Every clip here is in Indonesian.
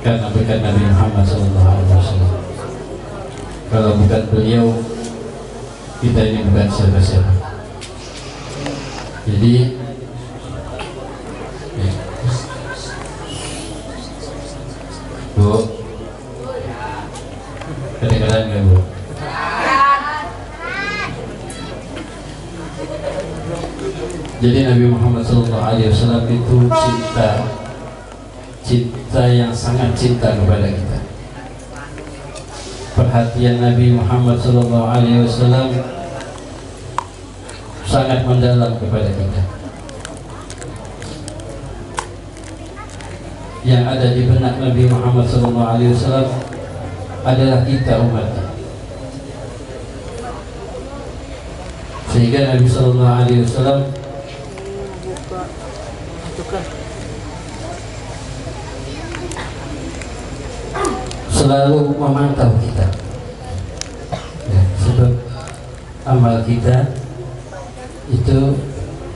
karena berkat Nabi Muhammad SAW. Kalau bukan beliau, kita ini bukan siapa-siapa. Jadi ya. Bu, kedengaran nggak Bu? Jadi Nabi Muhammad SAW itu cinta yang sangat cinta kepada kita. Perhatian Nabi Muhammad SAW sangat mendalam kepada kita. Yang ada di benak Nabi Muhammad SAW adalah kita umatnya. Sehingga Nabi SAW selalu memantau kita ya, sebab amal kita itu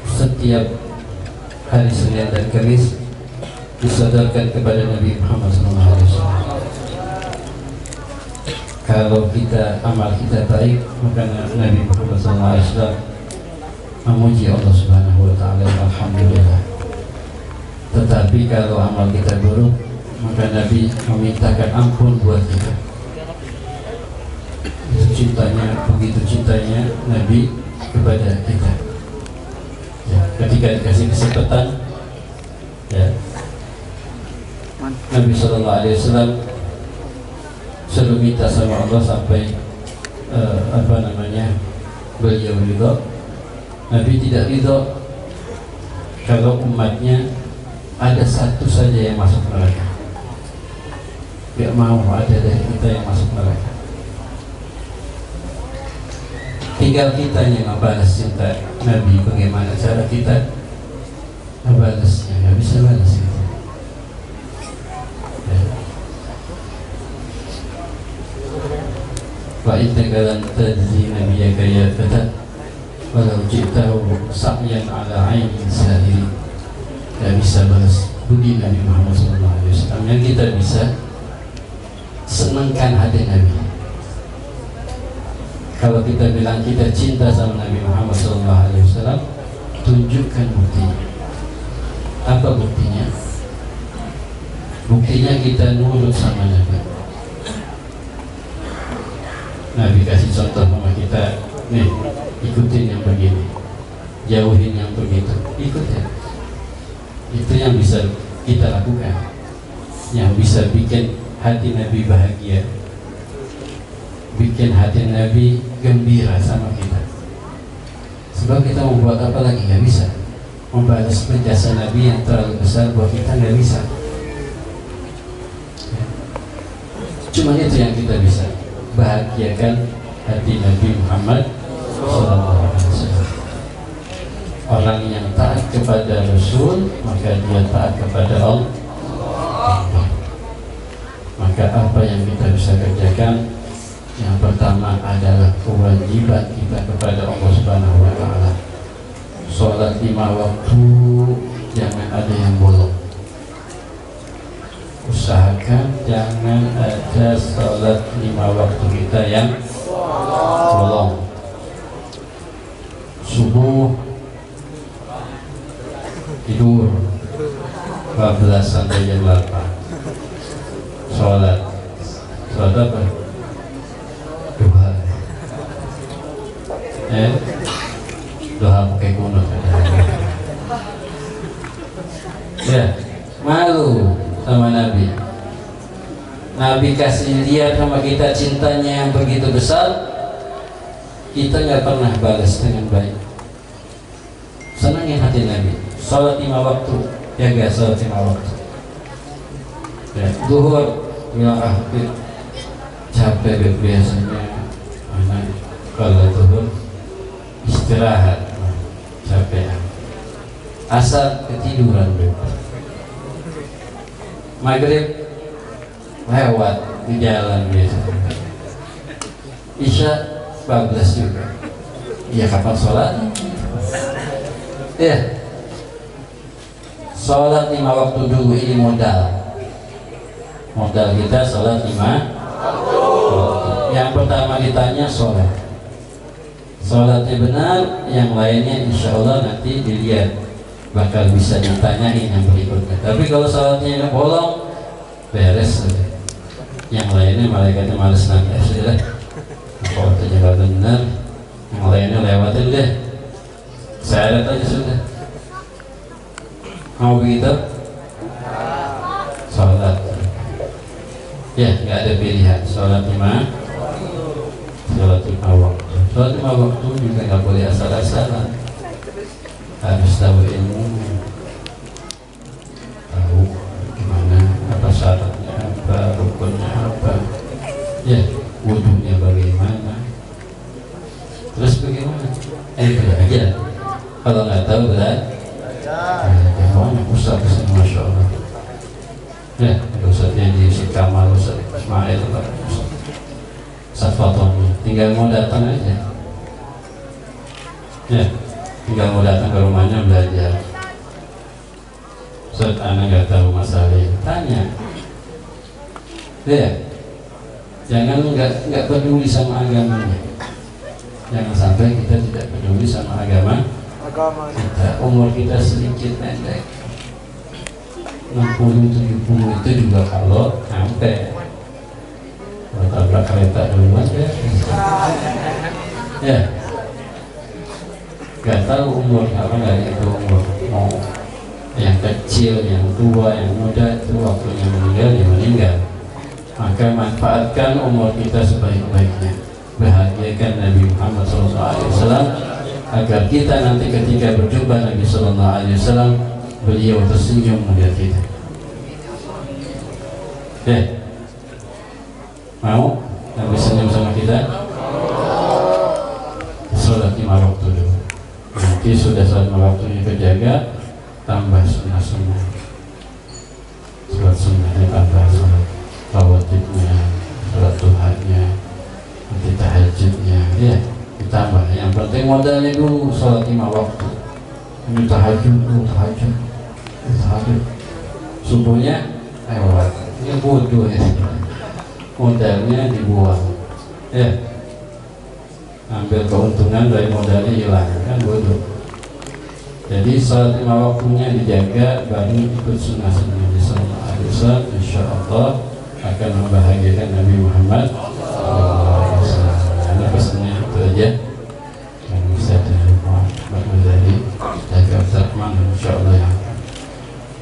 setiap hari Senin dan Kamis disodorkan kepada Nabi Muhammad SAW. Kalau amal kita baik, maka Nabi Muhammad SAW memuji Allah Subhanahu wa Ta'ala, alhamdulillah. Tetapi kalau amal kita buruk, maka Nabi memintakan ampun buat kita. Itu cintanya, begitu cintanya Nabi kepada kita ya, ketika dikasih kesempatan ya, Nabi SAW selalu minta sama Allah sampai beliau ridho. Nabi tidak ridho kalau umatnya ada satu saja yang masuk neraka. Tidak mau ada dari kita yang masuk neraka. Tinggal kita yang membalas cinta Nabi. Bagaimana cara kita membalasnya? Nggak bisa balas itu ya. Wa intagalan tadzi nabiyaka ya fata walau ji'tahu sa'yan ala ainin sahiri. Tidak bisa balas budi Nabi Muhammad SAW. Yang kita bisa senangkan hati Nabi. Kalau kita bilang kita cinta sama Nabi Muhammad SAW, tunjukkan buktinya. Apa buktinya? Buktinya kita nurut sama Nabi. Nabi kasih contoh sama kita, nih ikutin yang begini, jauhin yang begitu, ikut ya. Itu yang bisa kita lakukan, yang bisa bikin hati Nabi bahagia, bikin hati Nabi gembira sama kita. Sebab kita membuat apa lagi? Nggak bisa membalas perjasa Nabi yang terlalu besar buat kita, nggak bisa. Cuma itu yang kita bisa, bahagiakan hati Nabi Muhammad SAW. Orang yang taat kepada Rasul, maka dia taat kepada Allah. Maka apa yang kita bisa kerjakan? Yang pertama adalah kewajiban kita kepada Allah Subhanahu wa Ta'ala. Sholat 5 waktu, jangan ada yang bolong. Usahakan jangan ada sholat 5 waktu kita yang bolong. Subuh tidur 14 sampai jam 8. Sholat apa? Duha. Duha pakai kunut. Ya, malu sama Nabi. Nabi kasih lihat sama kita cintanya yang begitu besar, kita nggak pernah balas dengan baik. Senangin hati Nabi. Sholat 5 waktu, jaga sholat 5 waktu. Ya, duhur, bilang capek biasanya. Mana kalau duhur istirahat, capek. Asar ketiduran. Maghrib lewat di jalan biasa. Isya bablas juga. Ya kapan sholat? Ya. Sholat 5 waktu dulu, ini modal. Modal kita sholat 5 waktu. Yang pertama ditanya sholatnya benar, yang lainnya insya Allah nanti dilihat bakal bisa ditanyain yang berikutnya. Tapi kalau sholatnya bolong, beres sudah. Yang lainnya malaikatnya males nanya sudah. Kalau terjawab benar, yang lainnya lewatin deh. Syarat aja sudah. Mau begitu? Sholat. Ya, nggak ada pilihan. Sholat 5 waktu. Sholat 5 waktu juga nggak boleh asal-asalan. Harus tahu ilmu, tahu gimana, apa syaratnya, apa rukunnya, apa, ya wudunya bagaimana, terus bagaimana? Belajar. Kalau nggak tahu belajar. Ustaz, masya Allah. Ya, Ustaznya di Kamal, Ustaz Ismail, Ustaz Fatoni, tinggal mau datang aja. Ya, tinggal mau datang ke rumahnya belajar. Ustaz, anak nggak tahu masalah ini, tanya. Ya, jangan nggak peduli sama agamanya. Jangan sampai kita tidak peduli sama agama kita. Umur kita sedikit pendek, 60-70 itu juga kalau sampai tabrak kereta duluan ya nggak tahu umur apa, nggak itu umur mau yang kecil, yang tua, yang muda, itu waktunya meninggal ya meninggal. Maka manfaatkan umur kita sebaik-baiknya, bahagiakan Nabi Muhammad SAW agar kita nanti ketika berjumpa Nabi SAW beliau tersenyum melihat kita. Mau Nabi senyum sama kita? Sholat 5 waktu dulu. Nanti sudah sholat 5 waktunya kejaga, tambah sunnah-sunnah. Sholat sunnahnya tambah sholat rawatibnya, sholat duhanya, nanti tahajudnya, ya ditambah. Yang penting modalnya dulu sholat 5 waktu. Ini tahajud, tahajud. Subuhnya lewat. Ini bodoh ya. Modalnya dibuang, ya. Ambil keuntungan dari modalnya hilang, kan bodoh. Jadi sholat 5 waktunya dijaga, baru ikut sunnah-sunnah Nabi Sallallahu Alaihi Wasallam. Insya Allah akan membahagiakan Nabi Muhammad Sallallahu Alaihi Wasallam. Ini pesannya itu aja. Yang bisa dari dari jaga Rahman, insya Allah yang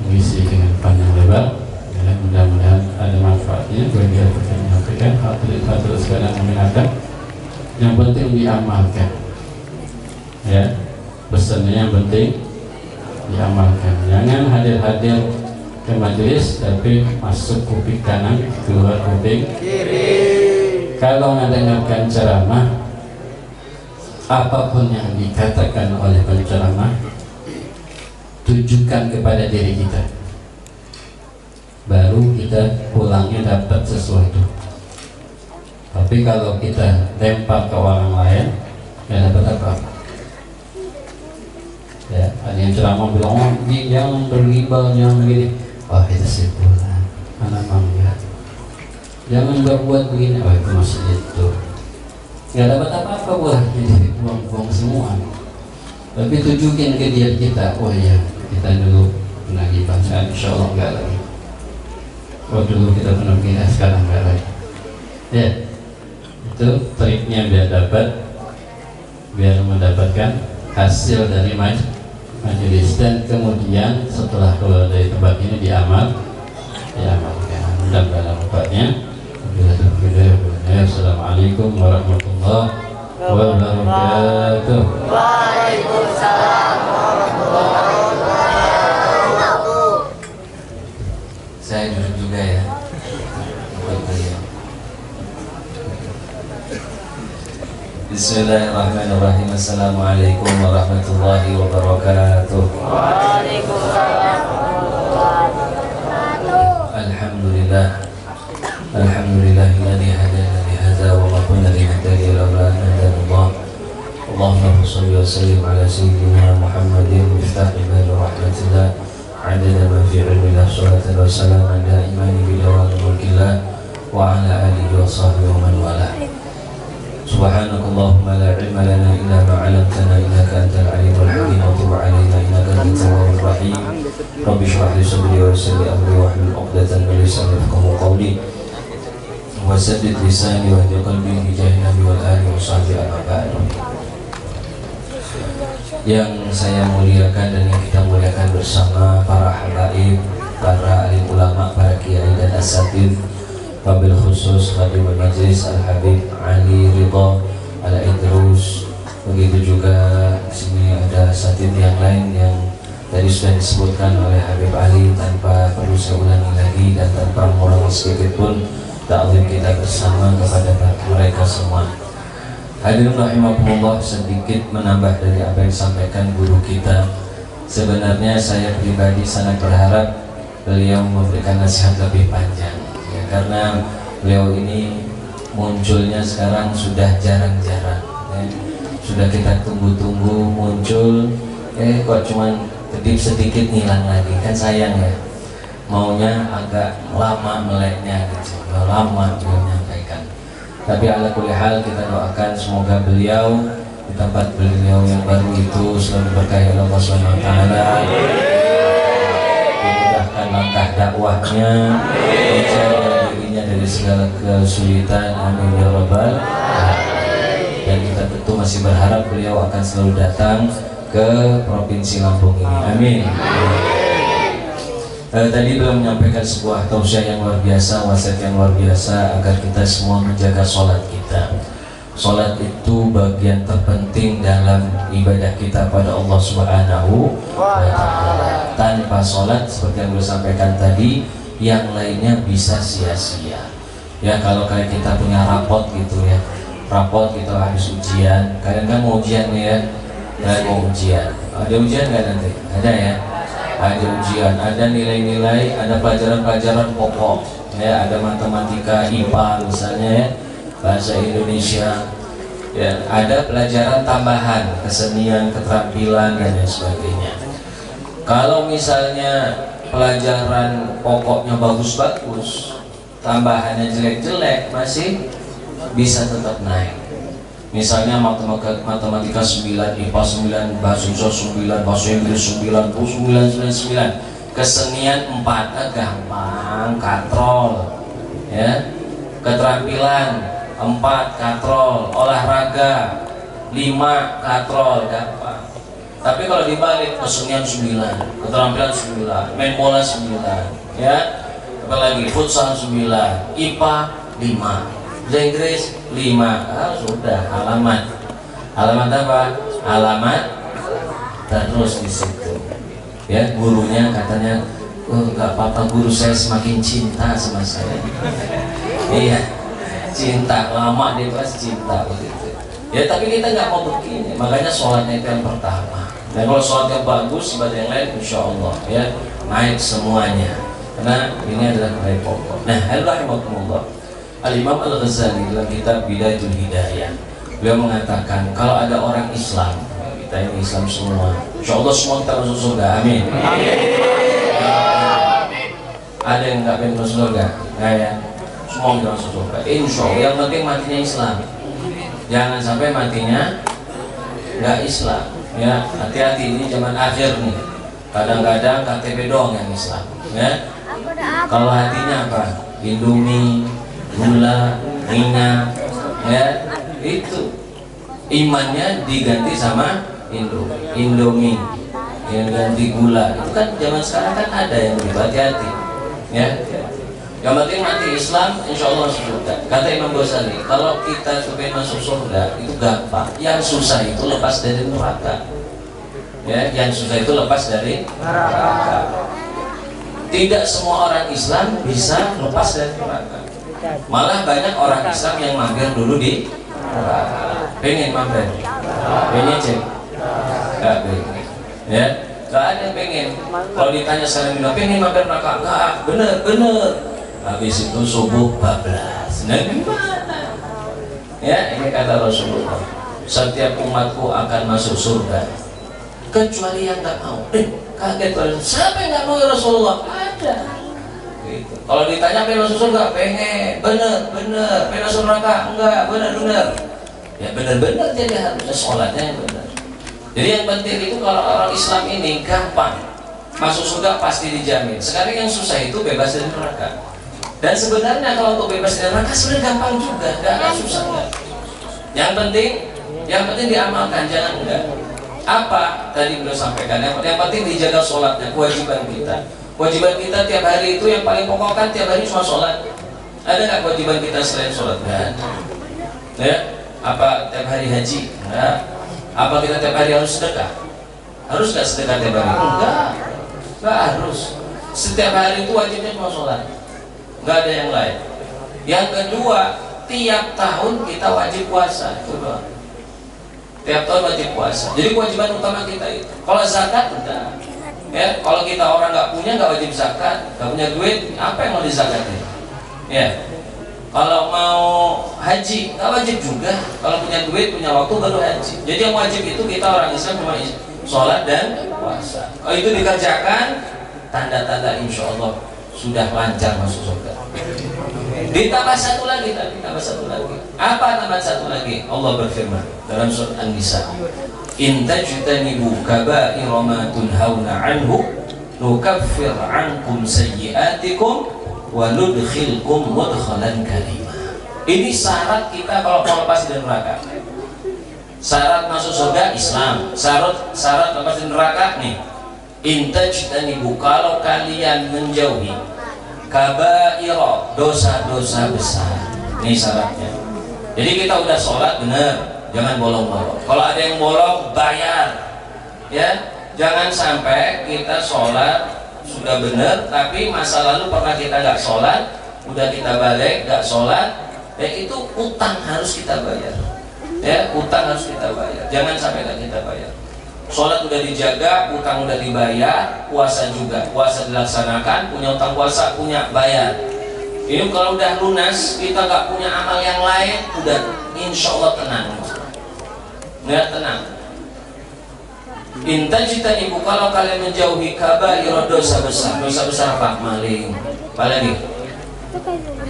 mengisi dengan panjang lebar. Ya, mudah-mudahan ada manfaatnya bagi kita menyampaikan hal-hal sekarang mendengarkan. Yang penting diamalkan, ya pesannya yang penting diamalkan. Jangan hadir-hadir ke majelis tapi masuk kuping kanan keluar kuping kiri. Kalau mendengarkan ceramah, apapun yang dikatakan oleh penceramah tujukan kepada diri kita, baru kita pulangnya dapat sesuatu. Tapi kalau kita lempar ke orang lain, nggak dapat apa-apa. Ya, ada yang ceramah bilang, oh, jangan bergibal, jangan begini. Wah, itu simpulan, mana mangga. Jangan berbuat begini, oh itu masih itu. Nggak dapat apa-apa pula, jadi buang-buang semua. Tapi tunjukin ke diri kita, oh iya, kita dulu pernah gibah, insya Allah nggak lagi. Oh dulu kita pernah begini, sekarang nggak lagi. Ya, itu triknya biar mendapatkan hasil dari majelis. Dan kemudian setelah keluar dari tempat ini diamalkan. Mudah-mudahan manfaatnya. Assalamualaikum warahmatullahi wabarakatuh. Waalaikumsalam warahmatullahi wabarakatuh. Saya duduk juga ya. Bismillahirrahmanirrahim. Assalamualaikum warahmatullahi wabarakatuh. Waalaikumsalam warahmatullahi wabarakatuh. Alhamdulillah. Alhamdulillahilladzi hadana li hadza wa ma kunna linahtadiya laula an hadana Allah. Allahumma shalli wa sallim ala sayyidina Muhammadin miftah ibadi rahmatillah adada ma fi ilmillah salatan wa salaman daimani bidawam mulkillah wa ala alihi wa sahbihi wa man wala. Subhanakallahumma la ilma lana illa ma 'allamtana innaka antal alimul hakim wa tub 'alaina innaka antat tawwabur rahim. Rabbi shrah li sadri wa yassir li amri wahlul 'uqdatam min lisani yafqahu qawli wa saddid lisani wa hdi qalbi bi jahi nabi wal alihi wa sahbihi amma ba'du. Yang saya muliakan dan yang kita muliakan bersama para habaib, para alim ulama, para kiai dan asatidz, wabil khusus Khadimul Majlis Al-Habib Ali Ridha Al-Idrus. Begitu juga di sini ada asatidz yang lain yang tadi sudah disebutkan oleh Habib Ali, tanpa perlu saya ulangi lagi dan tanpa mengurangi sedikit pun ta'zim kita bersama kepada mereka semua. Hadirin rahimakumullah, sedikit menambah dari apa yang disampaikan guru kita. Sebenarnya saya pribadi sangat berharap beliau memberikan nasihat lebih panjang, ya, karena beliau ini munculnya sekarang sudah jarang-jarang, ya. Sudah kita tunggu-tunggu muncul, kok cuman kedip sedikit ngilang lagi, kan sayang ya. Maunya agak lama meleknya gitu, lama beliau menyampaikan. Tapi ala kulli hal kita doakan semoga beliau di tempat beliau yang baru itu selalu diberkahi Allah Subhanahu wa taala, dimudahkan langkah dakwahnya, menjaga dirinya dari segala kesulitan, amin ya rabbal alamin. Dan kita tentu masih berharap beliau akan selalu datang ke Provinsi Lampung ini, amin. Tadi beliau menyampaikan sebuah tausiah yang luar biasa, wasiat yang luar biasa agar kita semua menjaga sholat kita. Sholat itu bagian terpenting dalam ibadah kita pada Allah Subhanahu wa ta'ala. Tanpa sholat, seperti yang beliau sampaikan tadi, yang lainnya bisa sia-sia. Ya, kalau kayak kita punya rapot gitu ya, rapot kita habis ujian, kalian kan mau ujian nih ya, dan mau ujian. Ada ujian nggak nanti? Ada ya? Ada ujian, ada nilai-nilai, ada pelajaran-pelajaran pokok, ya, ada matematika, IPA misalnya, ya, bahasa Indonesia, ya, ada pelajaran tambahan, kesenian, keterampilan dan lain sebagainya. Kalau misalnya pelajaran pokoknya bagus-bagus, tambahannya jelek-jelek, masih bisa tetap naik. Misalnya matematika 9, IPA 9, bahasa Indonesia 9, bahasa Inggris 9, 9, kesenian 4, gampang, katrol, ya. Keterampilan 4, katrol, olahraga 5, katrol, gampang. Tapi kalau dibalik, kesenian 9, keterampilan 9, main bola 9, ya. Apalagi futsal 9, IPA 5, bahasa Inggris 5, sudah alamat apa? Alamat terus di situ. Ya, gurunya katanya, nggak apa-apa guru, saya semakin cinta sama saya. Iya, cinta lama dia pasti cinta begitu. Ya, tapi kita nggak mau begini, makanya sholatnya itu yang pertama. Dan kalau sholatnya bagus, ibadah yang lain insya Allah ya naik semuanya. Karena ini adalah nilai pokok. Nah, alhamdulillah. Al-Imam Al-Ghazali dalam kitab Bidayatul Hidayah, beliau mengatakan kalau ada orang Islam, kita ini Islam semua, insya Allah semua kita masuk surga, amin. Ada yang nggak pengen masuk surga? Nggak ya? Semua kita masuk surga, insya Allah. Yang penting matinya Islam, jangan sampai matinya nggak Islam. Ya, hati-hati, ini zaman akhir nih. Kadang-kadang KTP doang yang Islam, ya. Kalau hatinya apa? Indomie, gula, minyak, ya, itu imannya diganti sama Indomie yang ganti gula. Itu kan zaman sekarang kan ada yang begitu, hati-hati, ya. Yang penting mati Islam, insya Allah masuk surga. Kata Imam Ghazali, kalau kita supaya masuk surga itu gampang. Yang susah itu lepas dari neraka, ya. Yang susah itu lepas dari neraka. Tidak semua orang Islam bisa lepas dari neraka. Malah banyak orang Islam yang mager dulu di neraka. Pengen mager, pengen cek, nggak pengen, ya. Nggak ada yang pengen. Kalau ditanya sekarang bilang pengen mager neraka, nggak, bener. Habis itu subuh bablas. Nah gimana? Ya, ini kata Rasulullah, setiap umatku akan masuk surga kecuali yang nggak mau. Kaget kalau siapa yang nggak mau ya Rasulullah? Ada. Gitu. Kalau ditanya pengen masuk surga, pengen, bener, pengen masuk neraka, enggak, bener. Ya bener jadi harusnya sholatnya yang bener. Jadi yang penting itu kalau orang Islam ini gampang masuk surga pasti dijamin. Sekarang yang susah itu bebas dari neraka. Dan sebenarnya kalau untuk bebas dari neraka sebenarnya gampang juga, nggak susah enggak. Yang penting diamalkan, jangan enggak. Apa tadi beliau sampaikan? Yang penting dijaga sholatnya, kewajiban kita. Kewajiban kita tiap hari itu yang paling pokok kan tiap hari cuma sholat. Ada nggak kewajiban kita selain sholat? Nggak. Ya? Apa tiap hari haji? Nggak. Apa kita tiap hari harus sedekah? Harus nggak sedekah tiap hari? Nggak harus. Setiap hari itu wajibnya cuma sholat. Nggak ada yang lain. Yang kedua, tiap tahun kita wajib puasa. Itu doang. Tiap tahun wajib puasa. Jadi kewajiban utama kita itu. Kalau zakat enggak. Ya, kalau kita orang nggak punya nggak wajib zakat, nggak punya duit, apa yang mau dizakatin? Ya. Kalau mau haji nggak wajib juga. Kalau punya duit, punya waktu baru haji. Jadi yang wajib itu kita orang Islam cuma sholat dan puasa. Kalau itu dikerjakan, tanda-tanda insya Allah sudah lancar masuk surga. Ditambah satu lagi. Apa tambah satu lagi? Allah berfirman dalam surat An-Nisa, in tajtanibu kaba'ira ma tunhauna anhu nukaffir ankum sayyi'atikum wa nudkhilkum mudkhalan karima. Ini syarat kita kalau mau lepas dari neraka. Syarat masuk surga Islam, syarat lepas dari neraka nih. In tajtanibu, kalau kalian menjauhi kaba'ira, dosa-dosa besar. Ini syaratnya. Jadi kita udah sholat bener, jangan bolong-bolong. Kalau ada yang bolong, bayar. Ya, jangan sampai kita sholat sudah bener, tapi masa lalu pernah kita nggak sholat, udah kita balik nggak sholat, ya itu utang harus kita bayar. Ya, utang harus kita bayar. Jangan sampai nggak kita bayar. Sholat udah dijaga, utang udah dibayar, puasa juga, puasa dilaksanakan, punya utang puasa, punya bayar. Ini kalau udah lunas, kita nggak punya amal yang lain, udah insya Allah tenang. Ya, tenang. Intajita ibu, kalau kalian menjauhi kaba'ira, dosa besar apa? Maling, apalagi?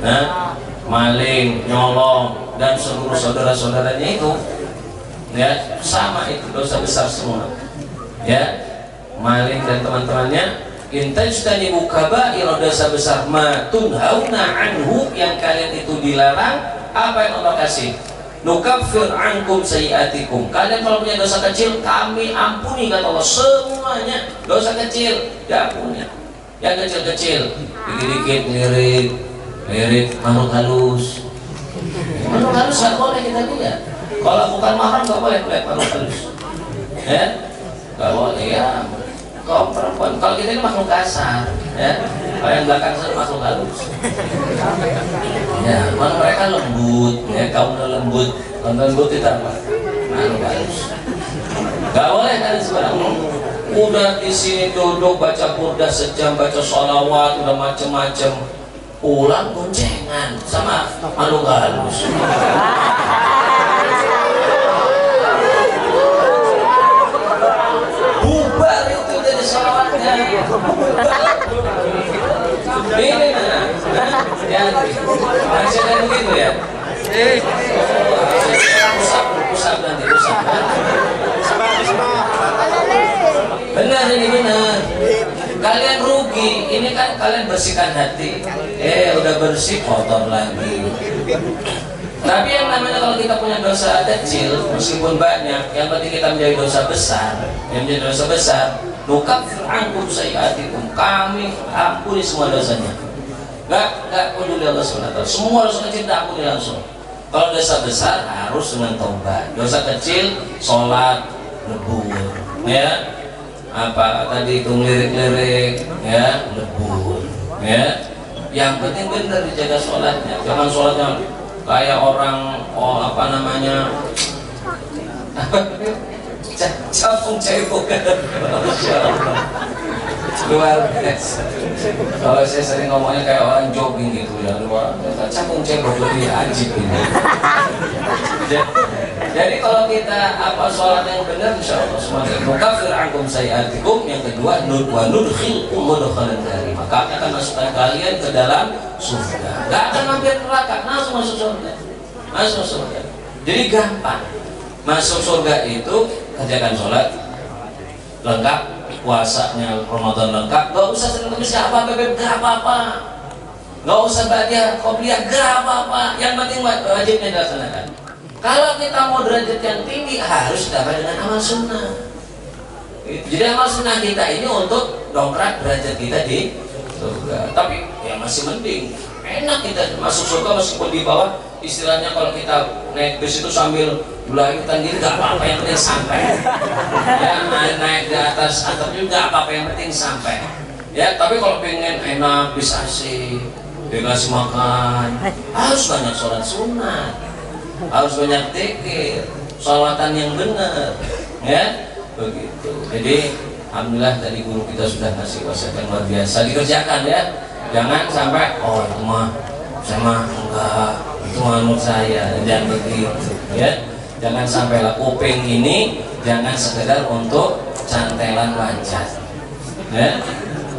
Nah, maling, nyolong, dan seluruh saudara-saudaranya itu, ya sama itu dosa besar semua. Ya, maling dan teman-temannya. Intajtanibu kaba'ira, dosa besar ma tunhauna anhu, yang kalian itu dilarang. Apa yang Allah kasih? Nukaffir ankum sayyi'atikum, kalian kalau punya dosa kecil kami ampuni, kata Allah. Semuanya dosa kecil diampuni. Yang kecil-kecil, dikit-dikit lirik makhluk halus. Makhluk halus nggak boleh kita lihat. Kalau bukan mahram nggak boleh lihat makhluk halus. Ya, nggak boleh ya. Kaum perempuan, kalau kita ini makhluk kasar, ya. Kalau yang belakang sana makhluk halus. Ya, malah mereka lembut, ya, kaum lembut. Kalau lembut itu apa? Makhluk halus. Gak boleh kan sebenarnya. Udah di sini duduk baca burdah sejam, baca sholawat, udah macem-macem. Pulang goncengan sama makhluk halus. Bubar itu dari sholawatnya. Ini ya, masih ada begitu ya. Pusat nanti pusat. Benar, ini benar. Kalian rugi. Ini kan kalian bersihkan hati. Udah bersih, kotor lagi. Tapi yang namanya kalau kita punya dosa kecil, meskipun banyak, yang penting kita menjadi dosa besar. Yang menjadi dosa besar, nukaffir ankum sayyi'atikum, kami ampuni semua dosanya. Gak peduli Allah SWT. Semua dosa kecil diampuni langsung. Kalau dosa besar harus dengan taubat. Dosa kecil, sholat, lebur, ya. Apa tadi itu lirik-lirik, ya, lebur, ya. Yang penting benar dijaga sholatnya. Jangan sholatnya kayak orang, apa namanya, capung cebok. Luar biasa. Kalau saya sering ngomongnya kayak orang jogging gitu ya, luar capung cebok, lebih ajib ini. Jadi kalau kita apa sholat yang benar, insya Allah semuanya mukafir ankum sayiatikum. Yang kedua, wa nudkhilkum mudkhalan karim. Maka akan masukkan kalian ke dalam surga. Gak akan mampir neraka, langsung masuk surga. Masuk surga. Jadi gampang. Masuk surga itu kerjakan sholat lengkap, puasanya Ramadan lengkap, gak usah sering apa bebek, gak apa-apa. Gak usah badiah, qobliyah, gak apa-apa. Yang penting wajibnya dilaksanakan. Kalau kita mau derajat yang tinggi harus dapat dengan amal sunnah. Jadi amal sunnah kita ini untuk dongkrak derajat kita di surga. Tapi ya masih mending, enak kita masuk surga meskipun di bawah. Istilahnya kalau kita naik bus itu sambil bulahitan gini gak apa-apa, yang penting sampai. Ya naik di atas atap juga gak apa-apa, yang penting sampai. Ya tapi kalau pengen enak bis AC, dikasih makan, harus banyak sholat sunat, harus banyak zikir, sholatan yang benar, ya begitu. Jadi alhamdulillah tadi guru kita sudah ngasih wasiat yang luar biasa, dikerjakan ya. Jangan sampai oh itu mah saya mah enggak, itu menurut saya, jangan begitu ya. Jangan sampailah kuping ini jangan sekedar untuk cantelan wajah ya,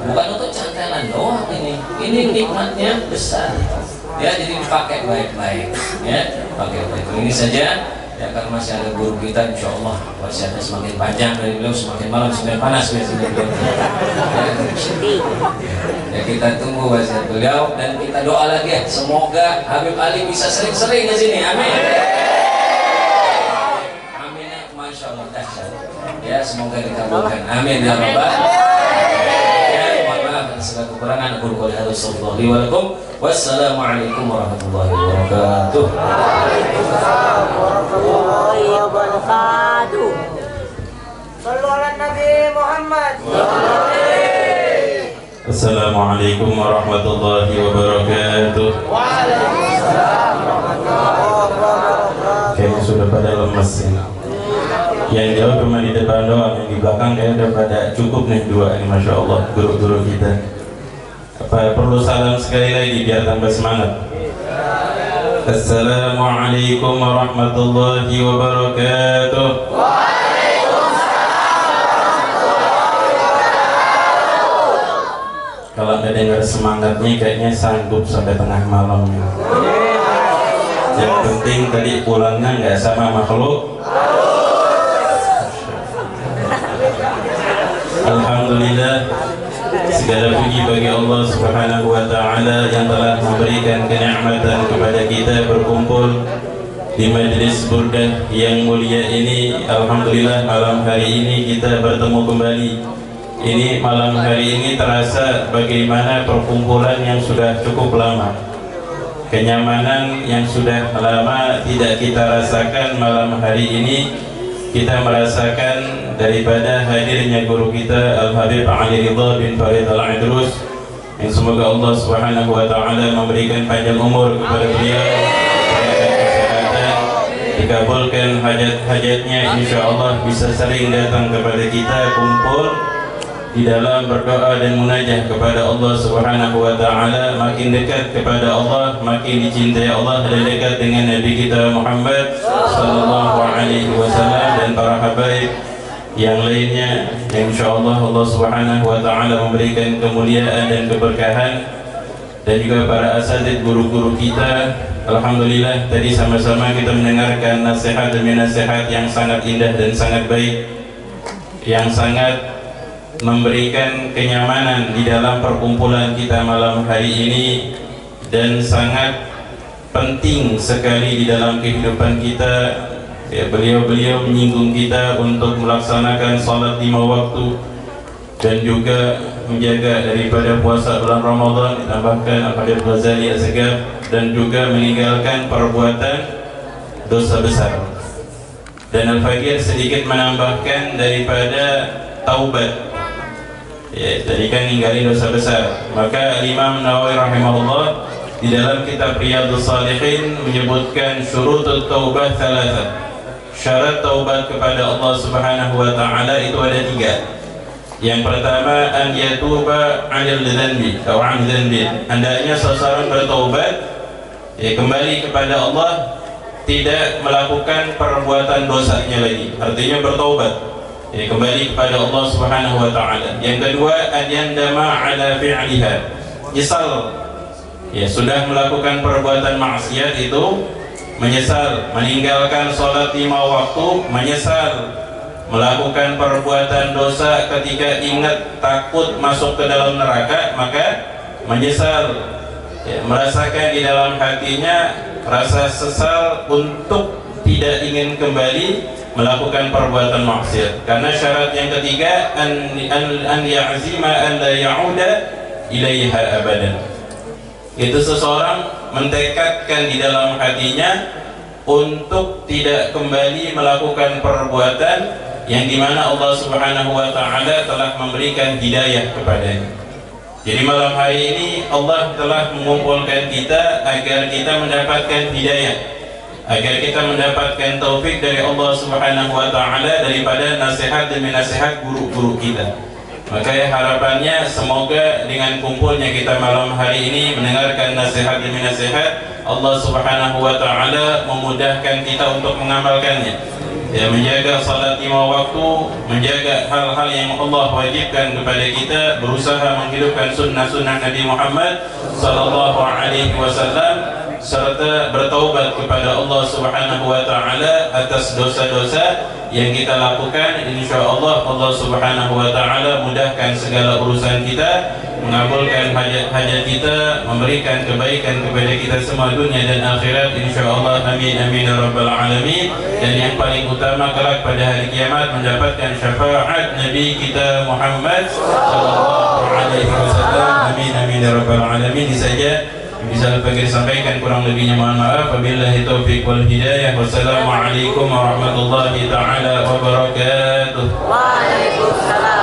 bukan untuk cantelan doang. Ini nikmatnya besar ya, jadi dipakai baik-baik ya, pakai baik. Ini saja ya, karena masih ada guru kita, insya Allah wasiatnya semakin panjang dari beliau, semakin malam semakin panas biasanya beliau. Ya kita tunggu wasiat beliau dan kita doa lagi ya, semoga Habib Ali bisa sering-sering ke sini, amin. Amin ya, masya Allah dahsyat. Ya semoga dikabulkan, amin ya rabbal alamin. Ya mohon maaf atas segala kekurangan, aku qouli hadza sallallahu alaihi wa sallam. Wassalamualaikum warahmatullahi wabarakatuh. Waalaikumsalam warahmatullahi wabarakatuh. Sallu ala Nabi Muhammad. Assalamualaikum warahmatullahi wabarakatuh. Waalaikumsalam warahmatullahi wabarakatuh. Kayaknya sudah pada lemes ini. Yang jauh cuma di depan doang, yang di belakang kayaknya udah pada cukup nih dua ini, masya Allah guru-guru kita. Apa perlu salam sekali lagi biar tambah semangat? Assalamualaikum warahmatullahi wabarakatuh. Kalau nggak dengar semangatnya kayaknya sanggup sampai tengah malam. Yang penting tadi pulangnya nggak sama makhluk. Alhamdulillah, segala puji bagi Allah Subhanahu wa taala yang telah memberikan kenikmatan kepada kita berkumpul di majlis burdah yang mulia ini. Alhamdulillah malam hari ini kita bertemu kembali. Ini malam hari ini terasa bagaimana perkumpulan yang sudah cukup lama, kenyamanan yang sudah lama tidak kita rasakan. Malam hari ini kita merasakan daripada hadirnya guru kita Al-Habib Ali Ridha bin Farid Al-Idrus, yang semoga Allah Subhanahu wa taala memberikan panjang umur kepada beliau, kesehatan, dikabulkan hajat-hajatnya, insyaallah bisa sering datang kepada kita, kumpul di dalam berdoa dan munajah kepada Allah Subhanahu wa taala, makin dekat kepada Allah, makin dicintai Allah dan dekat dengan Nabi kita Muhammad sallallahu alaihi wasallam dan para habaib yang lainnya. Insyaallah Allah Subhanahu wa taala memberikan kemuliaan dan keberkahan, dan juga para asatidz guru-guru kita. Alhamdulillah tadi sama-sama kita mendengarkan nasihat demi nasihat yang sangat indah dan sangat baik, yang sangat memberikan kenyamanan di dalam perkumpulan kita malam hari ini, dan sangat penting sekali di dalam kehidupan kita. Ya, beliau-beliau menyinggung kita untuk melaksanakan salat 5 waktu dan juga menjaga daripada puasa bulan Ramadan, ditambahkan Al-Habib Ghazali Asghar, dan juga meninggalkan perbuatan dosa besar. Dan Al-Faqir sedikit menambahkan daripada taubat. Ya, tadi kan ninggalin dosa besar. Maka Imam Nawawi rahimahullah di dalam kitab Riyadhus Shalihin menyebutkan syurutut taubah thalatha. Syarat taubat kepada Allah Subhanahu wa taala itu ada 3. Yang pertama, an yatuba 'anil dzanbi atau 'an dzanbi. Hendaknya seseorang bertaubat, ya, kembali kepada Allah tidak melakukan perbuatan dosanya lagi, artinya bertaubat, ya, kembali kepada Allah Subhanahu wa taala. Yang kedua, an yandama ala fi'liha, nyesal, ya, sudah melakukan perbuatan maksiat itu menyesal, meninggalkan sholat 5 waktu menyesal, melakukan perbuatan dosa ketika ingat takut masuk ke dalam neraka maka menyesal, ya, merasakan di dalam hatinya rasa sesal untuk tidak ingin kembali melakukan perbuatan maksiat. Karena syarat yang ketiga an ya'zima an la ya'uda ilaiha abadan, itu seseorang mentekadkan di dalam hatinya untuk tidak kembali melakukan perbuatan yang dimana Allah Subhanahu wa ta'ala telah memberikan hidayah kepadanya. Jadi malam hari ini Allah telah mengumpulkan kita agar kita mendapatkan hidayah, agar kita mendapatkan taufik dari Allah Subhanahu wa ta'ala daripada nasihat demi nasihat guru-guru kita. Maka ya, harapannya semoga dengan kumpulnya kita malam hari ini mendengarkan nasihat demi nasihat, Allah Subhanahu wa ta'ala memudahkan kita untuk mengamalkannya, ya, menjaga salat 5 waktu, menjaga hal-hal yang Allah wajibkan kepada kita, berusaha menghidupkan sunnah-sunnah Nabi Muhammad sallallahu alaihi wasallam, serta bertaubat kepada Allah Subhanahu wa ta'ala atas dosa-dosa yang kita lakukan. Insyaallah Allah Subhanahu wa ta'ala mudahkan segala urusan kita, mengabulkan hajat kita, memberikan kebaikan kepada kita semua dunia dan akhirat, insyaallah. Amin amin ya rabbal alamin. Dan yang paling utama kelak pada hari kiamat mendapatkan syafaat Nabi kita Muhammad sallallahu alaihi wasallam. Amin amin ya rabbal alamin. Ini saja bisa bagi sampaikan, kurang lebihnya mohon maaf. Wabillahi taufiq wal hidayah. Wassalamualaikum warahmatullahi taala wabarakatuh. Waalaikumsalam.